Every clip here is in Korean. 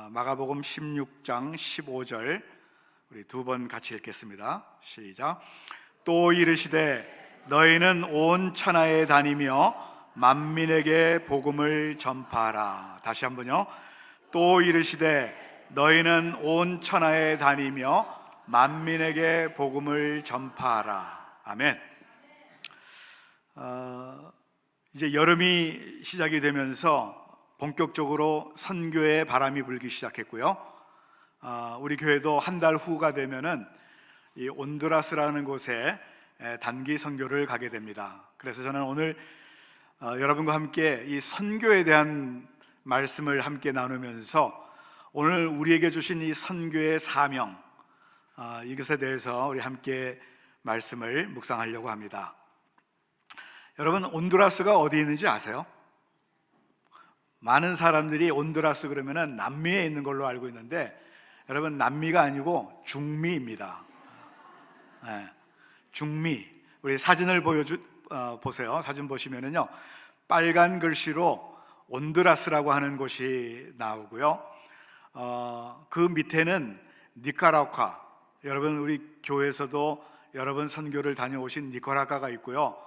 마가복음 16장 15절 우리 두 번 같이 읽겠습니다. 시작. 또 이르시되 너희는 온 천하에 다니며 만민에게 복음을 전파하라. 다시 한번요. 또 이르시되 너희는 온 천하에 다니며 만민에게 복음을 전파하라. 아멘. 이제 여름이 시작이 되면서 본격적으로 선교의 바람이 불기 시작했고요. 우리 교회도 한 달 후가 되면은 이 온두라스라는 곳에 단기 선교를 가게 됩니다. 그래서 저는 오늘 여러분과 함께 이 선교에 대한 말씀을 함께 나누면서 오늘 우리에게 주신 이 선교의 사명, 이것에 대해서 우리 함께 말씀을 묵상하려고 합니다. 여러분, 온두라스가 어디 있는지 아세요? 많은 사람들이 온두라스 그러면은 남미에 있는 걸로 알고 있는데, 여러분, 남미가 아니고 중미입니다. 네, 중미. 우리 사진을 보세요. 사진 보시면은요, 빨간 글씨로 온두라스라고 하는 곳이 나오고요. 그 밑에는 니카라과. 여러분, 우리 교회에서도 여러 번 선교를 다녀오신 니카라과가 있고요.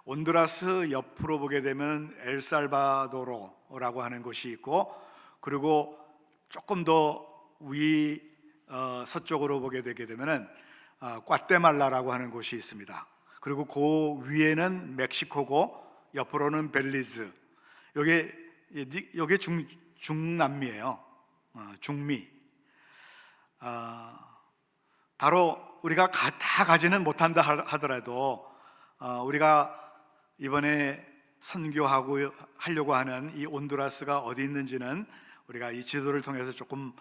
온두라스 옆으로 보게 되면 엘살바도르라고 하는 곳이 있고, 그리고 조금 더 서쪽으로 보게 되게 되면은 과테말라라고 하는 곳이 있습니다. 그리고 그 위에는 멕시코고 옆으로는 벨리즈. 여기 중남미예요. 중미. 바로 우리가 다 가지는 못한다 하더라도 우리가 이번에 하려고 하는 이 온두라스가 어디 있는지는 우리가 이 지도를 통해서 조금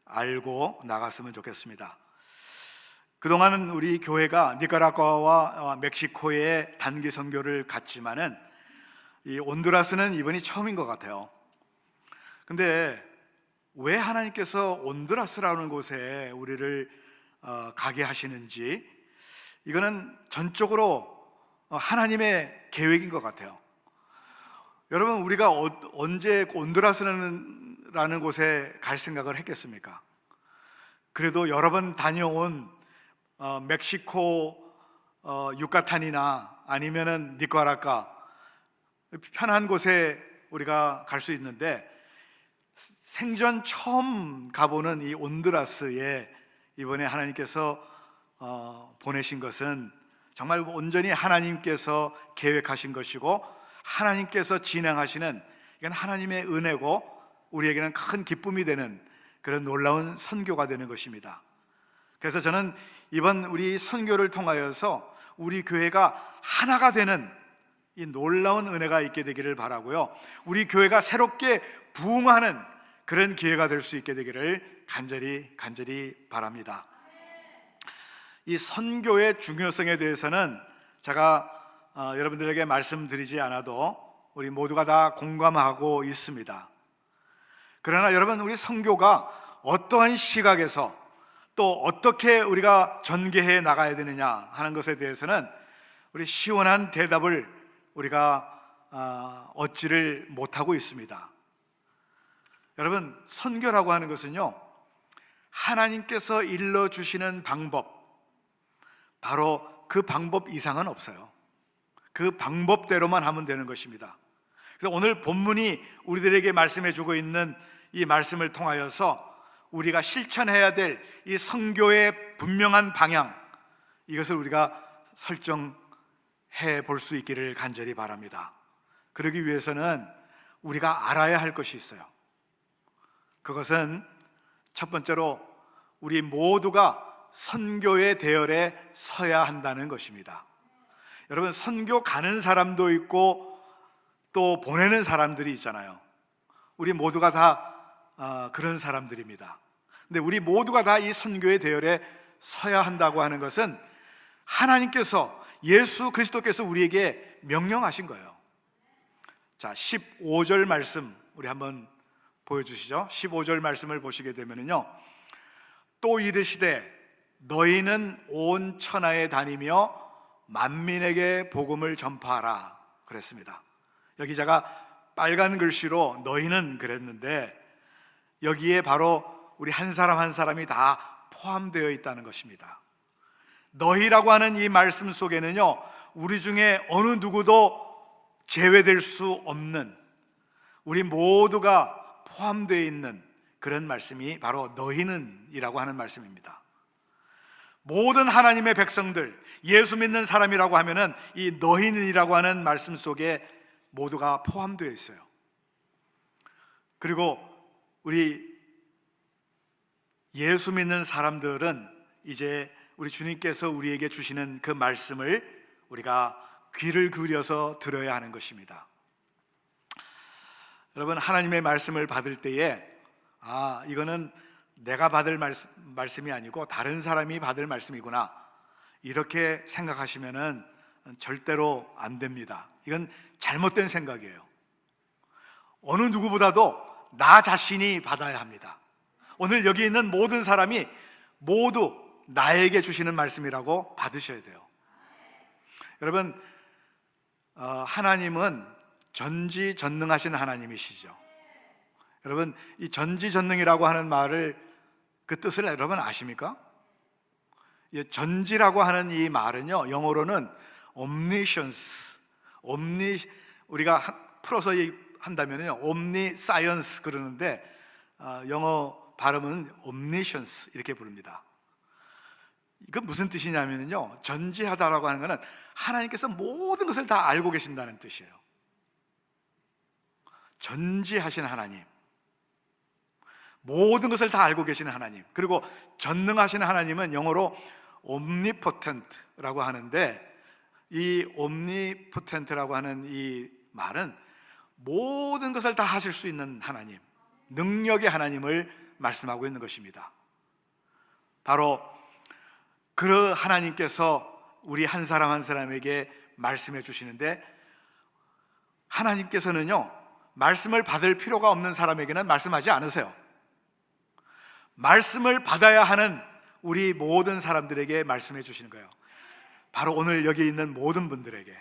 알고 나갔으면 좋겠습니다. 그동안은 우리 교회가 니카라과와 멕시코에 단기 선교를 갔지만은 이 온두라스는 이번이 처음인 것 같아요. 근데 왜 하나님께서 온두라스라는 곳에 우리를 가게 하시는지, 이거는 전적으로 하나님의 계획인 것 같아요. 여러분, 우리가 언제 온두라스라는 곳에 갈 생각을 했겠습니까? 그래도 여러 번 다녀온 멕시코 유카탄이나 아니면은 니카라과, 편한 곳에 우리가 갈 수 있는데, 생전 처음 가보는 이 온두라스에 이번에 하나님께서 보내신 것은 정말 온전히 하나님께서 계획하신 것이고 하나님께서 진행하시는, 이건 하나님의 은혜고 우리에게는 큰 기쁨이 되는 그런 놀라운 선교가 되는 것입니다. 그래서 저는 이번 우리 선교를 통하여서 우리 교회가 하나가 되는 이 놀라운 은혜가 있게 되기를 바라고요, 우리 교회가 새롭게 부흥하는 그런 기회가 될 수 있게 되기를 간절히 바랍니다. 이 선교의 중요성에 대해서는 제가 여러분들에게 말씀드리지 않아도 우리 모두가 다 공감하고 있습니다. 그러나 여러분, 우리 선교가 어떠한 시각에서 또 어떻게 우리가 전개해 나가야 되느냐 하는 것에 대해서는 우리 시원한 대답을 우리가 얻지를 못하고 있습니다. 여러분, 선교라고 하는 것은요, 하나님께서 일러주시는 방법, 바로 그 방법 이상은 없어요. 그 방법대로만 하면 되는 것입니다. 그래서 오늘 본문이 우리들에게 말씀해 주고 있는 이 말씀을 통하여서 우리가 실천해야 될 이 선교의 분명한 방향, 이것을 우리가 설정해 볼 수 있기를 간절히 바랍니다. 그러기 위해서는 우리가 알아야 할 것이 있어요. 그것은 첫 번째로 우리 모두가 선교의 대열에 서야 한다는 것입니다. 여러분, 선교 가는 사람도 있고 또 보내는 사람들이 있잖아요. 우리 모두가 다 그런 사람들입니다. 근데 우리 모두가 다 이 선교의 대열에 서야 한다고 하는 것은 하나님께서, 예수 그리스도께서 우리에게 명령하신 거예요. 자, 15절 말씀 우리 한번 보여주시죠. 15절 말씀을 보시게 되면요, 또 이르시되 너희는 온 천하에 다니며 만민에게 복음을 전파하라 그랬습니다. 여기 제가 빨간 글씨로 너희는 그랬는데, 여기에 바로 우리 한 사람 한 사람이 다 포함되어 있다는 것입니다. 너희라고 하는 이 말씀 속에는요, 우리 중에 어느 누구도 제외될 수 없는, 우리 모두가 포함되어 있는 그런 말씀이 바로 너희는 이라고 하는 말씀입니다. 모든 하나님의 백성들, 예수 믿는 사람이라고 하면은 이 너희는 이라고 하는 말씀 속에 모두가 포함되어 있어요. 그리고 우리 예수 믿는 사람들은 이제 우리 주님께서 우리에게 주시는 그 말씀을 우리가 귀를 기울여서 들어야 하는 것입니다. 여러분, 하나님의 말씀을 받을 때에 이거는 내가 받을 말씀이 아니고 다른 사람이 받을 말씀이구나, 이렇게 생각하시면은 절대로 안 됩니다. 이건 잘못된 생각이에요. 어느 누구보다도 나 자신이 받아야 합니다. 오늘 여기 있는 모든 사람이 모두 나에게 주시는 말씀이라고 받으셔야 돼요. 여러분, 하나님은 전지전능하신 하나님이시죠. 여러분, 이 전지전능이라고 하는 말을, 그 뜻을 여러분 아십니까? 전지라고 하는 이 말은요, 영어로는 omniscience, 우리가 풀어서 한다면요, omniscience 그러는데 영어 발음은 omniscience 이렇게 부릅니다. 이건 무슨 뜻이냐면요, 전지하다라고 하는 것은 하나님께서 모든 것을 다 알고 계신다는 뜻이에요. 전지하신 하나님, 모든 것을 다 알고 계시는 하나님, 그리고 전능하신 하나님은 영어로 omnipotent라고 하는데, 이 omnipotent라고 하는 이 말은 모든 것을 다 하실 수 있는 하나님, 능력의 하나님을 말씀하고 있는 것입니다. 바로 그 하나님께서 우리 한 사람 한 사람에게 말씀해 주시는데, 하나님께서는요, 말씀을 받을 필요가 없는 사람에게는 말씀하지 않으세요. 말씀을 받아야 하는 우리 모든 사람들에게 말씀해 주시는 거예요. 바로 오늘 여기 있는 모든 분들에게,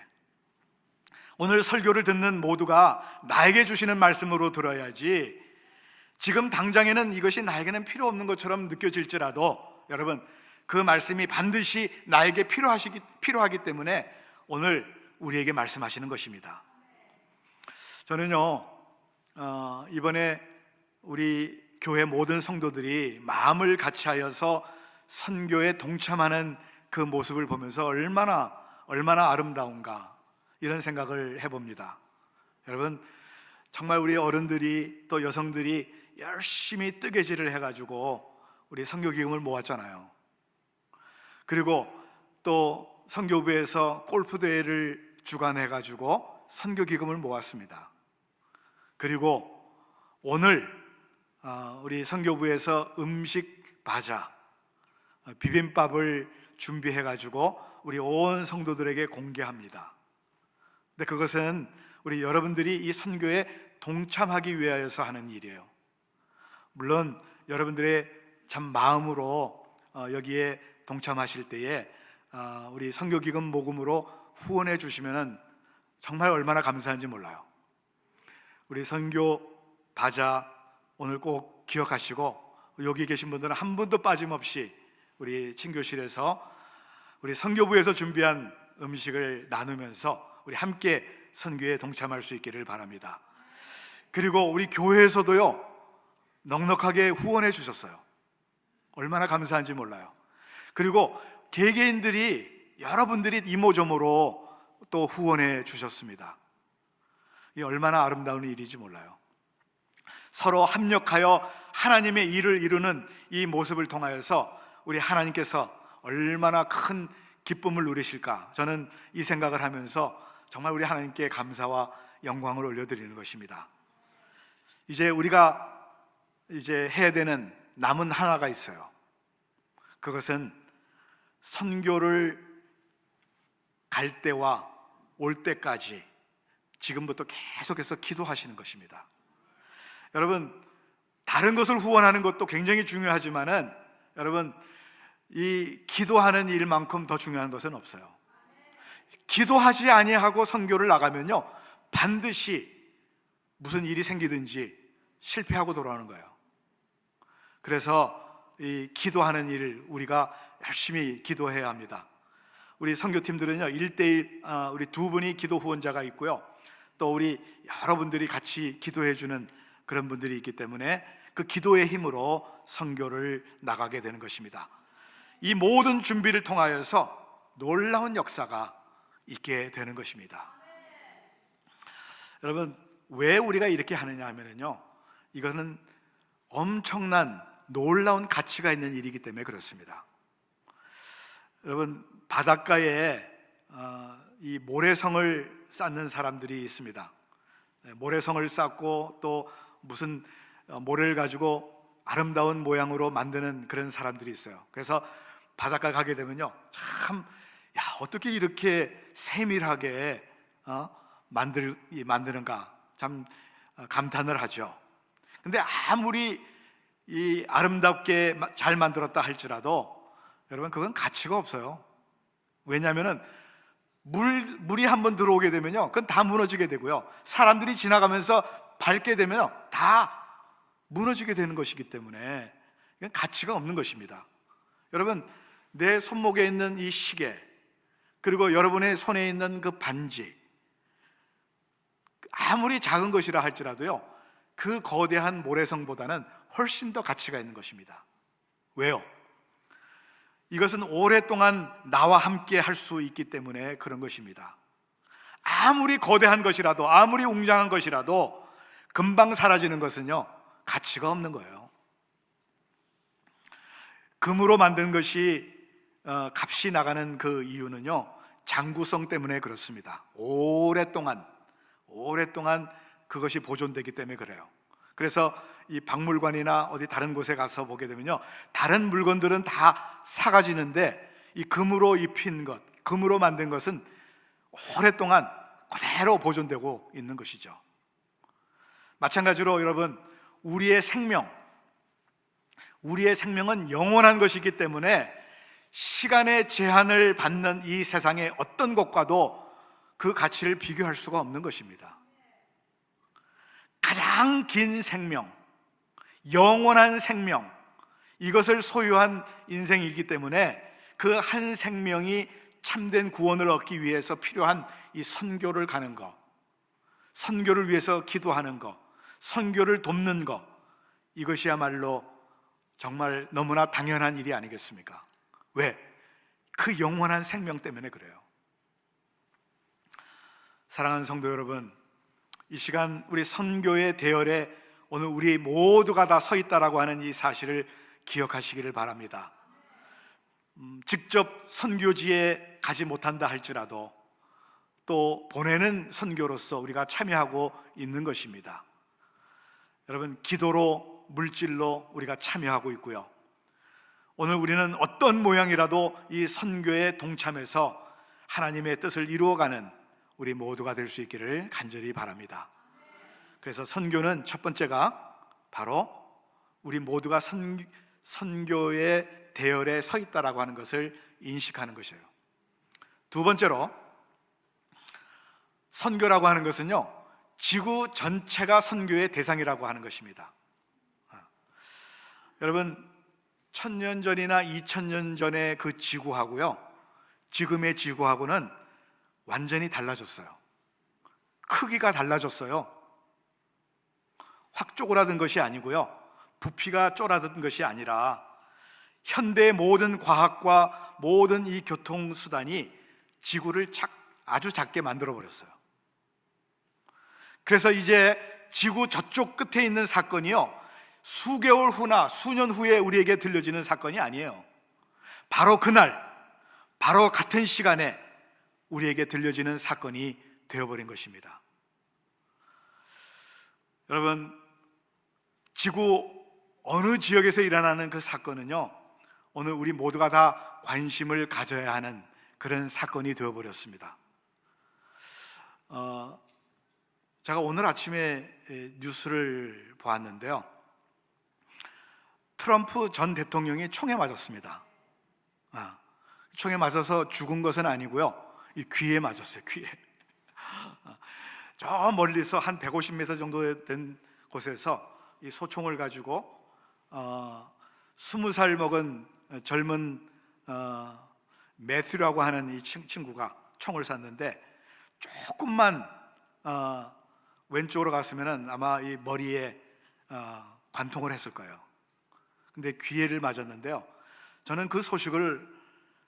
오늘 설교를 듣는 모두가 나에게 주시는 말씀으로 들어야지, 지금 당장에는 이것이 나에게는 필요 없는 것처럼 느껴질지라도 여러분, 그 말씀이 반드시 나에게 필요하기 때문에 오늘 우리에게 말씀하시는 것입니다. 저는요, 이번에 우리 교회 모든 성도들이 마음을 같이하여서 선교에 동참하는 그 모습을 보면서 얼마나 아름다운가, 이런 생각을 해봅니다. 여러분, 정말 우리 어른들이 또 여성들이 열심히 뜨개질을 해가지고 우리 선교기금을 모았잖아요. 그리고 또 선교부에서 골프대회를 주관해가지고 선교기금을 모았습니다. 그리고 오늘 우리 선교부에서 음식 바자, 비빔밥을 준비해가지고 우리 온 성도들에게 공개합니다. 근데 그것은 우리 여러분들이 이 선교에 동참하기 위하여서 하는 일이에요. 물론 여러분들의 참 마음으로 여기에 동참하실 때에 우리 선교기금 모금으로 후원해 주시면 정말 얼마나 감사한지 몰라요. 우리 선교 바자 오늘 꼭 기억하시고, 여기 계신 분들은 한 분도 빠짐없이 우리 친교실에서 우리 선교부에서 준비한 음식을 나누면서 우리 함께 선교에 동참할 수 있기를 바랍니다. 그리고 우리 교회에서도요, 넉넉하게 후원해 주셨어요. 얼마나 감사한지 몰라요. 그리고 개개인들이, 여러분들이 이모저모로 또 후원해 주셨습니다. 이게 얼마나 아름다운 일인지 몰라요. 서로 합력하여 하나님의 일을 이루는 이 모습을 통하여서 우리 하나님께서 얼마나 큰 기쁨을 누리실까, 저는 이 생각을 하면서 정말 우리 하나님께 감사와 영광을 올려드리는 것입니다. 이제 우리가 해야 되는 남은 하나가 있어요. 그것은 선교를 갈 때와 올 때까지 지금부터 계속해서 기도하시는 것입니다. 여러분, 다른 것을 후원하는 것도 굉장히 중요하지만은 여러분, 이 기도하는 일만큼 더 중요한 것은 없어요. 기도하지 아니하고 선교를 나가면요, 반드시 무슨 일이 생기든지 실패하고 돌아오는 거예요. 그래서 이 기도하는 일을 우리가 열심히 기도해야 합니다. 우리 선교팀들은요 1대1 우리 두 분이 기도 후원자가 있고요, 또 우리 여러분들이 같이 기도해 주는 그런 분들이 있기 때문에 그 기도의 힘으로 선교를 나가게 되는 것입니다. 이 모든 준비를 통하여서 놀라운 역사가 있게 되는 것입니다. 여러분, 왜 우리가 이렇게 하느냐 하면요, 이거는 엄청난 놀라운 가치가 있는 일이기 때문에 그렇습니다. 여러분, 바닷가에 이 모래성을 쌓는 사람들이 있습니다. 모래성을 쌓고 또 무슨 모래를 가지고 아름다운 모양으로 만드는 그런 사람들이 있어요. 그래서 바닷가 가게 되면요, 참, 어떻게 이렇게 세밀하게 만드는가 참 감탄을 하죠. 근데 아무리 이 아름답게 잘 만들었다 할지라도 여러분, 그건 가치가 없어요. 왜냐하면은 물이 한번 들어오게 되면요, 그건 다 무너지게 되고요, 사람들이 지나가면서 밟게 되면 다 무너지게 되는 것이기 때문에 이건 가치가 없는 것입니다. 여러분, 내 손목에 있는 이 시계, 그리고 여러분의 손에 있는 그 반지, 아무리 작은 것이라 할지라도요, 그 거대한 모래성보다는 훨씬 더 가치가 있는 것입니다. 왜요? 이것은 오랫동안 나와 함께 할 수 있기 때문에 그런 것입니다. 아무리 거대한 것이라도, 아무리 웅장한 것이라도 금방 사라지는 것은요, 가치가 없는 거예요. 금으로 만든 것이 값이 나가는 그 이유는요, 장구성 때문에 그렇습니다. 오랫동안 그것이 보존되기 때문에 그래요. 그래서 이 박물관이나 어디 다른 곳에 가서 보게 되면요, 다른 물건들은 다 사가지는데 이 금으로 입힌 것, 금으로 만든 것은 오랫동안 그대로 보존되고 있는 것이죠. 마찬가지로 여러분, 우리의 생명은 영원한 것이기 때문에 시간의 제한을 받는 이 세상의 어떤 것과도 그 가치를 비교할 수가 없는 것입니다. 가장 긴 생명, 영원한 생명, 이것을 소유한 인생이기 때문에 그 한 생명이 참된 구원을 얻기 위해서 필요한 이 선교를 가는 것, 선교를 위해서 기도하는 것, 선교를 돕는 것, 이것이야말로 정말 너무나 당연한 일이 아니겠습니까? 왜? 그 영원한 생명 때문에 그래요. 사랑하는 성도 여러분, 이 시간 우리 선교의 대열에 오늘 우리 모두가 다 서 있다라고 하는 이 사실을 기억하시기를 바랍니다. 직접 선교지에 가지 못한다 할지라도 또 보내는 선교로서 우리가 참여하고 있는 것입니다. 여러분, 기도로, 물질로 우리가 참여하고 있고요, 오늘 우리는 어떤 모양이라도 이 선교에 동참해서 하나님의 뜻을 이루어가는 우리 모두가 될 수 있기를 간절히 바랍니다. 그래서 선교는 첫 번째가 바로 우리 모두가 선교의 대열에 서 있다라고 하는 것을 인식하는 것이에요. 두 번째로, 선교라고 하는 것은요, 지구 전체가 선교의 대상이라고 하는 것입니다. 여러분, 1000년 전이나 2000년 전의 그 지구하고요, 지금의 지구하고는 완전히 달라졌어요. 크기가 달라졌어요. 확 쪼그라든 것이 아니고요, 부피가 쪼그라든 것이 아니라 현대의 모든 과학과 모든 이 교통수단이 지구를 아주 작게 만들어 버렸어요. 그래서 이제 지구 저쪽 끝에 있는 사건이요, 수개월 후나 수년 후에 우리에게 들려지는 사건이 아니에요. 바로 그날, 바로 같은 시간에 우리에게 들려지는 사건이 되어버린 것입니다. 여러분, 지구 어느 지역에서 일어나는 그 사건은요, 오늘 우리 모두가 다 관심을 가져야 하는 그런 사건이 되어버렸습니다. 제가 오늘 아침에 뉴스를 보았는데요, 트럼프 전 대통령이 총에 맞았습니다. 총에 맞아서 죽은 것은 아니고요, 이 귀에 맞았어요. 귀에. 저 멀리서 한 150m 정도 된 곳에서 이 소총을 가지고 20살 먹은 젊은 매튜라고 하는 이 친구가 총을 쐈는데 조금만 왼쪽으로 갔으면 아마 이 머리에 관통을 했을 거예요. 근데 귀에를 맞았는데요, 저는 그 소식을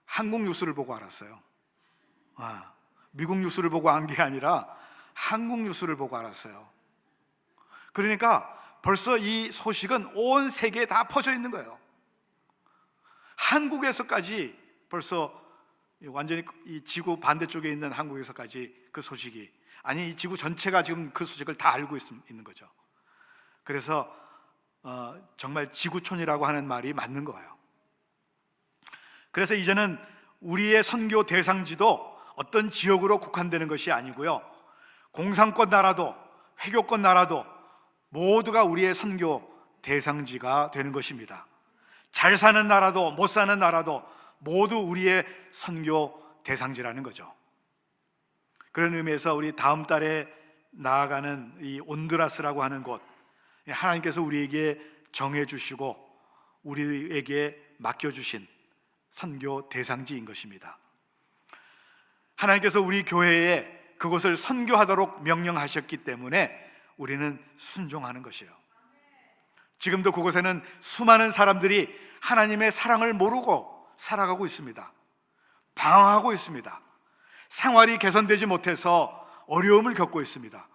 한국 뉴스를 보고 알았어요. 미국 뉴스를 보고 안 게 아니라 한국 뉴스를 보고 알았어요. 그러니까 벌써 이 소식은 온 세계에 다 퍼져 있는 거예요. 한국에서까지 벌써 완전히 이 지구 반대쪽에 있는 한국에서까지 그 소식이, 아니 이 지구 전체가 지금 그 소식을 다 알고 있는 거죠. 그래서 정말 지구촌이라고 하는 말이 맞는 거예요. 그래서 이제는 우리의 선교 대상지도 어떤 지역으로 국한되는 것이 아니고요, 공산권 나라도 회교권 나라도 모두가 우리의 선교 대상지가 되는 것입니다. 잘 사는 나라도 못 사는 나라도 모두 우리의 선교 대상지라는 거죠. 그런 의미에서 우리 다음 달에 나아가는 이 온두라스라고 하는 곳, 하나님께서 우리에게 정해주시고 우리에게 맡겨주신 선교 대상지인 것입니다. 하나님께서 우리 교회에 그곳을 선교하도록 명령하셨기 때문에 우리는 순종하는 것이에요. 지금도 그곳에는 수많은 사람들이 하나님의 사랑을 모르고 살아가고 있습니다. 방황하고 있습니다. 생활이 개선되지 못해서 어려움을 겪고 있습니다.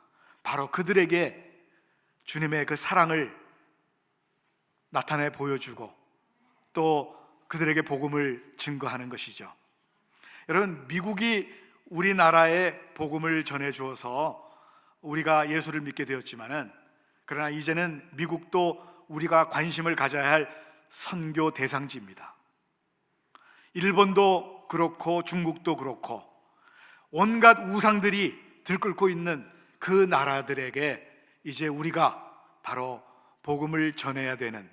바로 그들에게 주님의 그 사랑을 나타내 보여주고 또 그들에게 복음을 증거하는 것이죠. 여러분, 미국이 우리나라에 복음을 전해 주어서 우리가 예수를 믿게 되었지만은, 그러나 이제는 미국도 우리가 관심을 가져야 할 선교 대상지입니다. 일본도 그렇고 중국도 그렇고 온갖 우상들이 들끓고 있는 그 나라들에게 이제 우리가 바로 복음을 전해야 되는,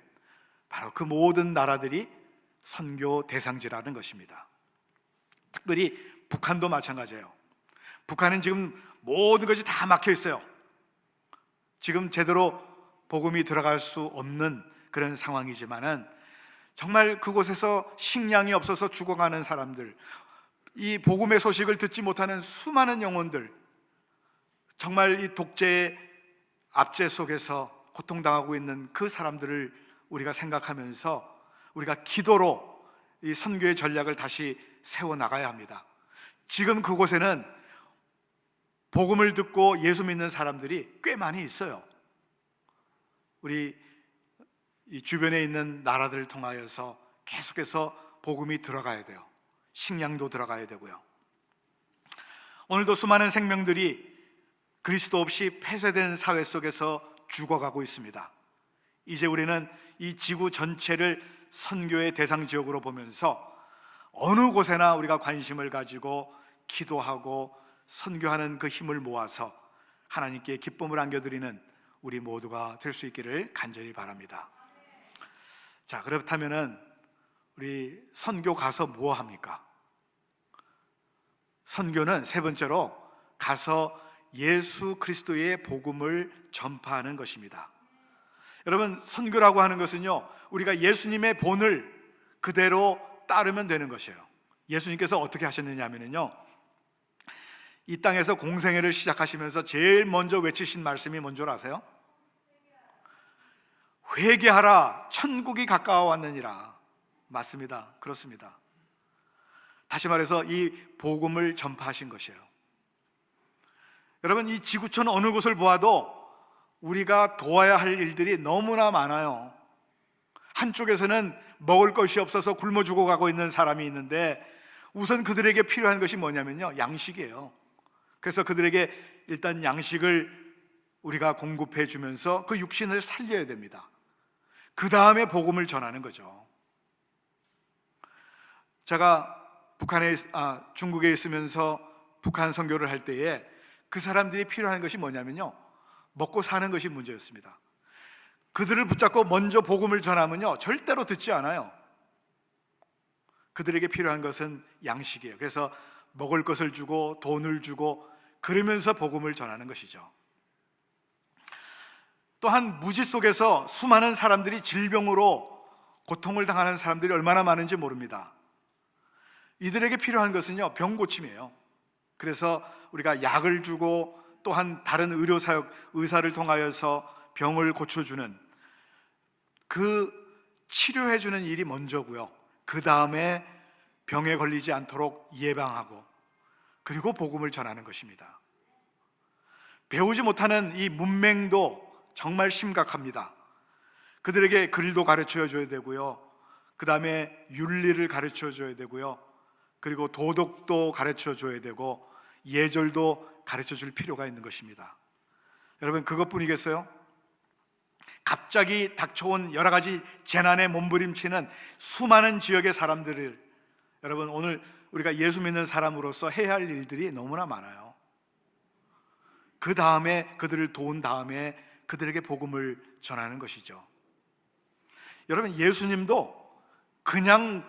바로 그 모든 나라들이 선교 대상지라는 것입니다. 특별히 북한도 마찬가지예요. 북한은 지금 모든 것이 다 막혀 있어요. 지금 제대로 복음이 들어갈 수 없는 그런 상황이지만은 정말 그곳에서 식량이 없어서 죽어가는 사람들, 이 복음의 소식을 듣지 못하는 수많은 영혼들, 정말 이 독재의 압제 속에서 고통당하고 있는 그 사람들을 우리가 생각하면서 우리가 기도로 이 선교의 전략을 다시 세워나가야 합니다. 지금 그곳에는 복음을 듣고 예수 믿는 사람들이 꽤 많이 있어요. 우리 이 주변에 있는 나라들을 통하여서 계속해서 복음이 들어가야 돼요. 식량도 들어가야 되고요. 오늘도 수많은 생명들이 그리스도 없이 폐쇄된 사회 속에서 죽어가고 있습니다. 이제 우리는 이 지구 전체를 선교의 대상 지역으로 보면서 어느 곳에나 우리가 관심을 가지고 기도하고 선교하는 그 힘을 모아서 하나님께 기쁨을 안겨드리는 우리 모두가 될 수 있기를 간절히 바랍니다. 자, 그렇다면은 우리 선교 가서 뭐 합니까? 선교는 세 번째로 가서 예수 그리스도의 복음을 전파하는 것입니다. 여러분, 선교라고 하는 것은요, 우리가 예수님의 본을 그대로 따르면 되는 것이에요. 예수님께서 어떻게 하셨느냐 하면요, 이 땅에서 공생애를 시작하시면서 제일 먼저 외치신 말씀이 뭔 줄 아세요? 회개하라, 천국이 가까워 왔느니라. 맞습니다. 그렇습니다. 다시 말해서 이 복음을 전파하신 것이에요. 여러분, 이 지구촌 어느 곳을 보아도 우리가 도와야 할 일들이 너무나 많아요. 한쪽에서는 먹을 것이 없어서 굶어 죽어가고 있는 사람이 있는데 우선 그들에게 필요한 것이 뭐냐면요, 양식이에요. 그래서 그들에게 일단 양식을 우리가 공급해 주면서 그 육신을 살려야 됩니다. 그 다음에 복음을 전하는 거죠. 제가 중국에 있으면서 북한 선교를 할 때에 그 사람들이 필요한 것이 뭐냐면요, 먹고 사는 것이 문제였습니다. 그들을 붙잡고 먼저 복음을 전하면요, 절대로 듣지 않아요. 그들에게 필요한 것은 양식이에요. 그래서 먹을 것을 주고 돈을 주고 그러면서 복음을 전하는 것이죠. 또한 무지 속에서 수많은 사람들이 질병으로 고통을 당하는 사람들이 얼마나 많은지 모릅니다. 이들에게 필요한 것은요, 병 고침이에요. 그래서 우리가 약을 주고 또한 다른 의사를 통하여서 병을 고쳐주는, 그 치료해주는 일이 먼저고요. 그 다음에 병에 걸리지 않도록 예방하고, 그리고 복음을 전하는 것입니다. 배우지 못하는 이 문맹도 정말 심각합니다. 그들에게 글도 가르쳐 줘야 되고요, 그 다음에 윤리를 가르쳐 줘야 되고요, 그리고 도덕도 가르쳐 줘야 되고 예절도 가르쳐 줄 필요가 있는 것입니다. 여러분, 그것뿐이겠어요? 갑자기 닥쳐온 여러 가지 재난에 몸부림치는 수많은 지역의 사람들을, 여러분, 오늘 우리가 예수 믿는 사람으로서 해야 할 일들이 너무나 많아요. 그 다음에 그들을 도운 다음에 그들에게 복음을 전하는 것이죠. 여러분, 예수님도 그냥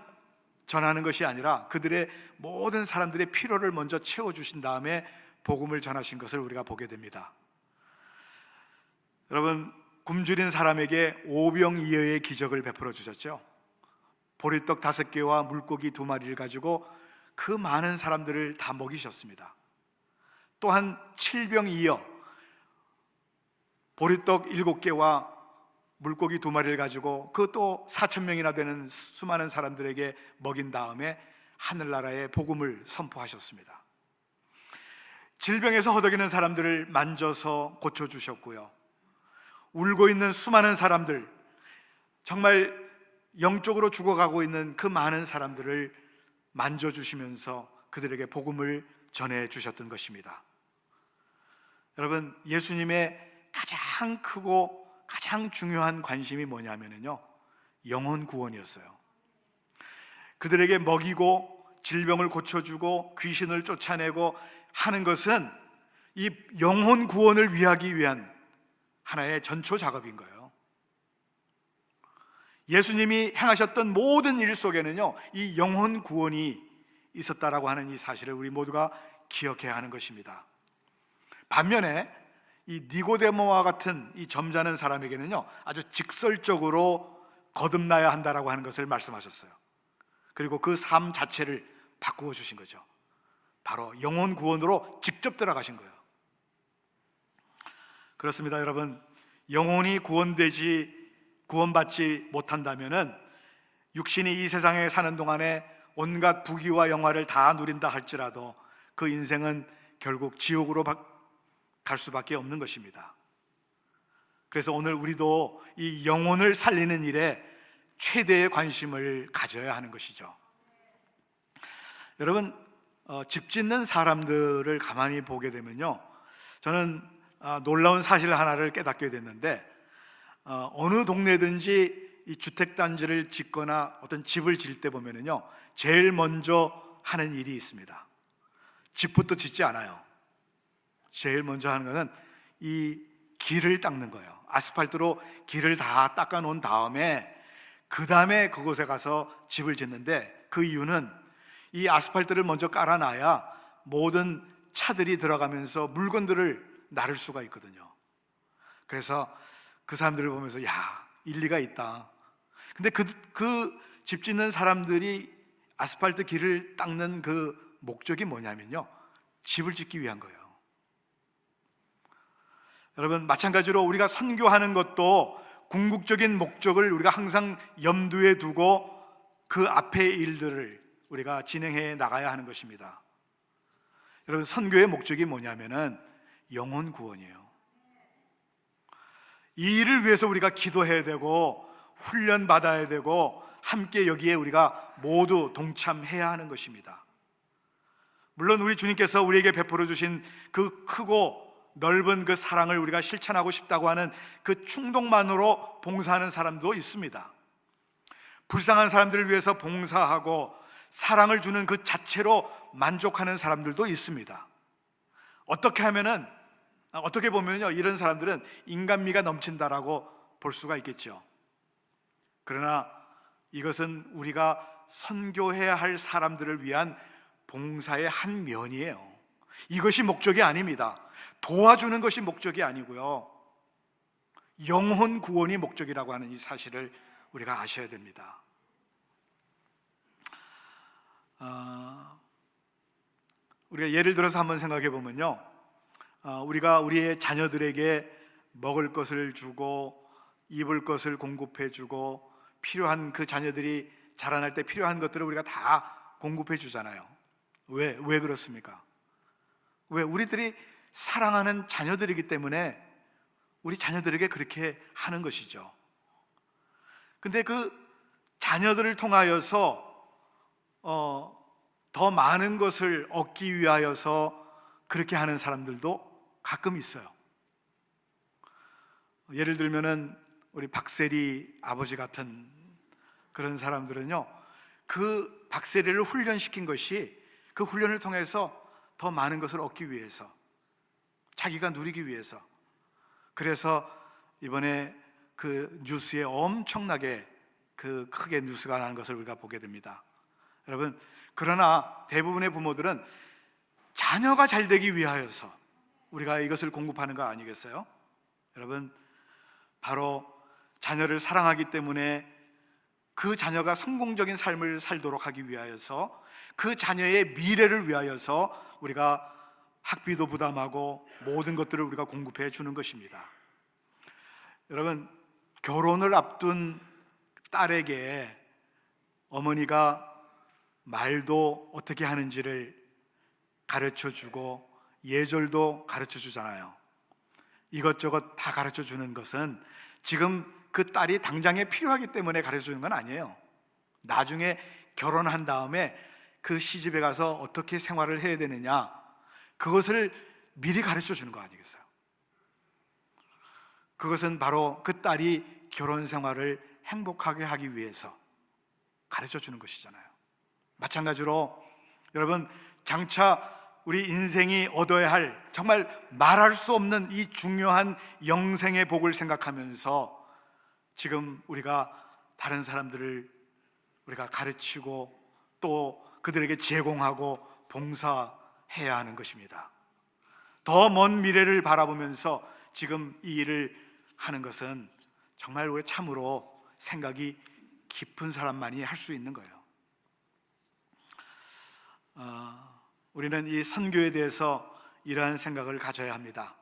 전하는 것이 아니라 그들의 모든 사람들의 필요를 먼저 채워주신 다음에 복음을 전하신 것을 우리가 보게 됩니다. 여러분, 굶주린 사람에게 오병이어의 기적을 베풀어 주셨죠. 보리떡 5개와 물고기 2마리를 가지고 그 많은 사람들을 다 먹이셨습니다. 또한 칠병이어 보리떡 7개와 물고기 2마리를 가지고 그 또 4,000명이나 되는 수많은 사람들에게 먹인 다음에 하늘나라의 복음을 선포하셨습니다. 질병에서 허덕이는 사람들을 만져서 고쳐주셨고요, 울고 있는 수많은 사람들, 정말 영적으로 죽어가고 있는 그 많은 사람들을 만져주시면서 그들에게 복음을 전해주셨던 것입니다. 여러분, 예수님의 가장 크고 가장 중요한 관심이 뭐냐면요, 영혼 구원이었어요. 그들에게 먹이고 질병을 고쳐주고 귀신을 쫓아내고 하는 것은 이 영혼 구원을 위하기 위한 하나의 전초 작업인 거예요. 예수님이 행하셨던 모든 일 속에는요, 이 영혼 구원이 있었다라고 하는 이 사실을 우리 모두가 기억해야 하는 것입니다. 반면에 이 니고데모와 같은 이 점잖은 사람에게는요, 아주 직설적으로 거듭나야 한다라고 하는 것을 말씀하셨어요. 그리고 그 삶 자체를 바꾸어 주신 거죠. 바로 영혼 구원으로 직접 들어가신 거예요. 그렇습니다, 여러분. 영혼이 구원받지 못한다면은 육신이 이 세상에 사는 동안에 온갖 부귀와 영화를 다 누린다 할지라도 그 인생은 결국 지옥으로 갈 수밖에 없는 것입니다. 그래서 오늘 우리도 이 영혼을 살리는 일에 최대의 관심을 가져야 하는 것이죠. 여러분, 집 짓는 사람들을 가만히 보게 되면요, 저는 놀라운 사실 하나를 깨닫게 됐는데, 어느 동네든지 이 주택단지를 짓거나 어떤 집을 지을 때 보면은요, 제일 먼저 하는 일이 있습니다. 집부터 짓지 않아요. 제일 먼저 하는 것은 이 길을 닦는 거예요. 아스팔트로 길을 다 닦아 놓은 다음에 그 다음에 그곳에 가서 집을 짓는데, 그 이유는 이 아스팔트를 먼저 깔아놔야 모든 차들이 들어가면서 물건들을 나를 수가 있거든요. 그래서 그 사람들을 보면서 야, 일리가 있다. 근데 그 집 짓는 사람들이 아스팔트 길을 닦는 그 목적이 뭐냐면요, 집을 짓기 위한 거예요. 여러분, 마찬가지로 우리가 선교하는 것도 궁극적인 목적을 우리가 항상 염두에 두고 그 앞의 일들을 우리가 진행해 나가야 하는 것입니다. 여러분, 선교의 목적이 뭐냐면은 영혼 구원이에요. 이 일을 위해서 우리가 기도해야 되고 훈련 받아야 되고 함께 여기에 우리가 모두 동참해야 하는 것입니다. 물론 우리 주님께서 우리에게 베풀어 주신 그 크고 넓은 그 사랑을 우리가 실천하고 싶다고 하는 그 충동만으로 봉사하는 사람도 있습니다. 불쌍한 사람들을 위해서 봉사하고 사랑을 주는 그 자체로 만족하는 사람들도 있습니다. 어떻게 보면요, 이런 사람들은 인간미가 넘친다라고 볼 수가 있겠죠. 그러나 이것은 우리가 선교해야 할 사람들을 위한 봉사의 한 면이에요. 이것이 목적이 아닙니다. 도와주는 것이 목적이 아니고요, 영혼 구원이 목적이라고 하는 이 사실을 우리가 아셔야 됩니다. 우리가 예를 들어서 한번 생각해 보면요, 우리가 우리의 자녀들에게 먹을 것을 주고 입을 것을 공급해 주고 필요한, 그 자녀들이 자라날 때 필요한 것들을 우리가 다 공급해 주잖아요. 왜 그렇습니까? 왜? 우리들이 사랑하는 자녀들이기 때문에 우리 자녀들에게 그렇게 하는 것이죠. 근데 그 자녀들을 통하여서 더 많은 것을 얻기 위하여서 그렇게 하는 사람들도 가끔 있어요. 예를 들면은 우리 박세리 아버지 같은 그런 사람들은요, 그 박세리를 훈련시킨 것이 그 훈련을 통해서 더 많은 것을 얻기 위해서, 자기가 누리기 위해서. 그래서 이번에 그 뉴스에 엄청나게 그 크게 뉴스가 나는 것을 우리가 보게 됩니다. 여러분, 그러나 대부분의 부모들은 자녀가 잘 되기 위하여서 우리가 이것을 공급하는 거 아니겠어요? 여러분, 바로 자녀를 사랑하기 때문에 그 자녀가 성공적인 삶을 살도록 하기 위하여서, 그 자녀의 미래를 위하여서 우리가 학비도 부담하고 모든 것들을 우리가 공급해 주는 것입니다. 여러분, 결혼을 앞둔 딸에게 어머니가 말도 어떻게 하는지를 가르쳐 주고 예절도 가르쳐 주잖아요. 이것저것 다 가르쳐 주는 것은 지금 그 딸이 당장에 필요하기 때문에 가르쳐 주는 건 아니에요. 나중에 결혼한 다음에 그 시집에 가서 어떻게 생활을 해야 되느냐, 그것을 미리 가르쳐 주는 거 아니겠어요? 그것은 바로 그 딸이 결혼 생활을 행복하게 하기 위해서 가르쳐 주는 것이잖아요. 마찬가지로 여러분, 장차 우리 인생이 얻어야 할 정말 말할 수 없는 이 중요한 영생의 복을 생각하면서 지금 우리가 다른 사람들을 우리가 가르치고 또 그들에게 제공하고 봉사해야 하는 것입니다. 더 먼 미래를 바라보면서 지금 이 일을 하는 것은 정말 우리 참으로 생각이 깊은 사람만이 할 수 있는 거예요. 우리는 이 선교에 대해서 이러한 생각을 가져야 합니다.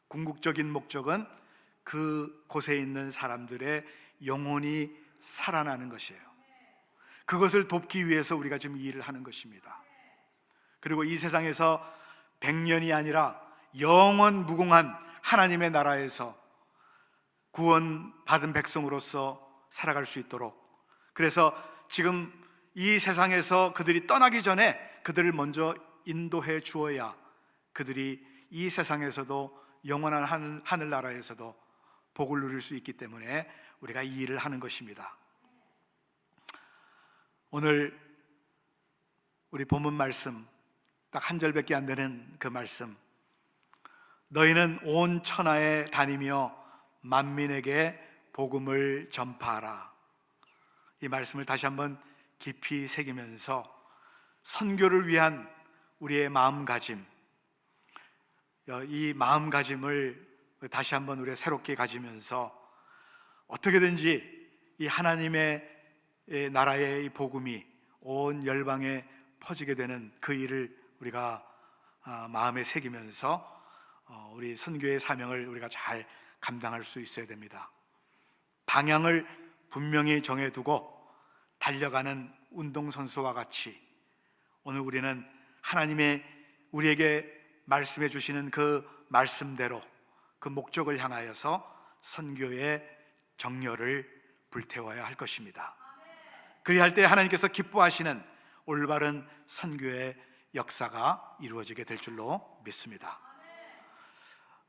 궁극적인 목적은 그곳에 있는 사람들의 영혼이 살아나는 것이에요. 그것을 돕기 위해서 우리가 지금 이 일을 하는 것입니다. 그리고 이 세상에서 100년이 아니라 영원 무궁한 하나님의 나라에서 구원받은 백성으로서 살아갈 수 있도록, 그래서 지금 이 세상에서 그들이 떠나기 전에 그들을 먼저 인도해 주어야 그들이 이 세상에서도 영원한 하늘나라에서도 복을 누릴 수 있기 때문에 우리가 이 일을 하는 것입니다. 오늘 우리 본문 말씀 딱 한 절밖에 안 되는 그 말씀, 너희는 온 천하에 다니며 만민에게 복음을 전파하라. 이 말씀을 다시 한번 깊이 새기면서 선교를 위한 우리의 마음가짐, 이 마음가짐을 다시 한번 우리가 새롭게 가지면서 어떻게든지 이 하나님의 나라의 이 복음이 온 열방에 퍼지게 되는 그 일을 우리가 마음에 새기면서 우리 선교의 사명을 우리가 잘 감당할 수 있어야 됩니다. 방향을 분명히 정해두고 달려가는 운동선수와 같이 오늘 우리는 하나님의 우리에게 말씀해 주시는 그 말씀대로 그 목적을 향하여서 선교의 정열을 불태워야 할 것입니다. 그리할 때 하나님께서 기뻐하시는 올바른 선교의 역사가 이루어지게 될 줄로 믿습니다.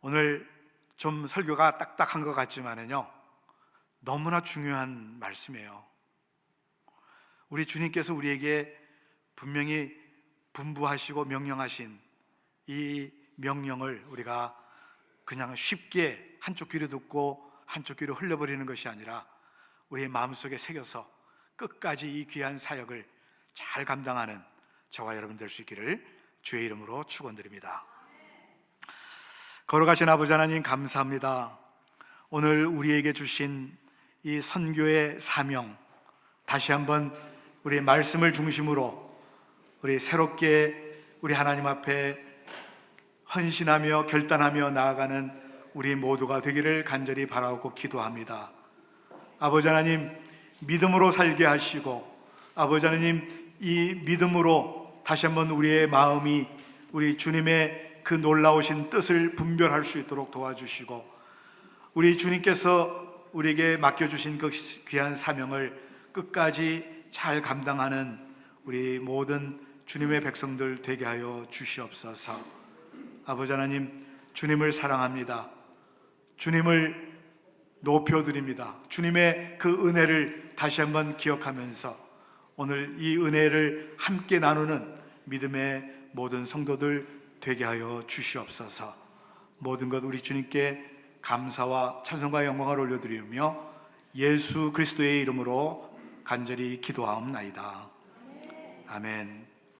오늘 좀 설교가 딱딱한 것 같지만은요, 너무나 중요한 말씀이에요. 우리 주님께서 우리에게 분명히 분부하시고 명령하신 이 명령을 우리가 그냥 쉽게 한쪽 귀로 듣고 한쪽 귀로 흘려버리는 것이 아니라 우리의 마음속에 새겨서 끝까지 이 귀한 사역을 잘 감당하는 저와 여러분 될 수 있기를 주의 이름으로 축원드립니다. 걸어가신 아버지 하나님 감사합니다. 오늘 우리에게 주신 이 선교의 사명, 다시 한번 우리 말씀을 중심으로 우리 새롭게 우리 하나님 앞에 헌신하며 결단하며 나아가는 우리 모두가 되기를 간절히 바라고 기도합니다. 아버지 하나님, 믿음으로 살게 하시고, 아버지 하나님, 이 믿음으로 다시 한번 우리의 마음이 우리 주님의 그 놀라우신 뜻을 분별할 수 있도록 도와주시고, 우리 주님께서 우리에게 맡겨주신 그 귀한 사명을 끝까지 잘 감당하는 우리 모든 주님의 백성들 되게 하여 주시옵소서. 아버지 하나님, 주님을 사랑합니다. 주님을 높여드립니다. 주님의 그 은혜를 다시 한번 기억하면서 오늘 이 은혜를 함께 나누는 믿음의 모든 성도들 되게 하여 주시옵소서. 모든 것 우리 주님께 감사와 찬송과 영광을 올려드리며 예수 그리스도의 이름으로 간절히 기도하옵나이다. 아멘.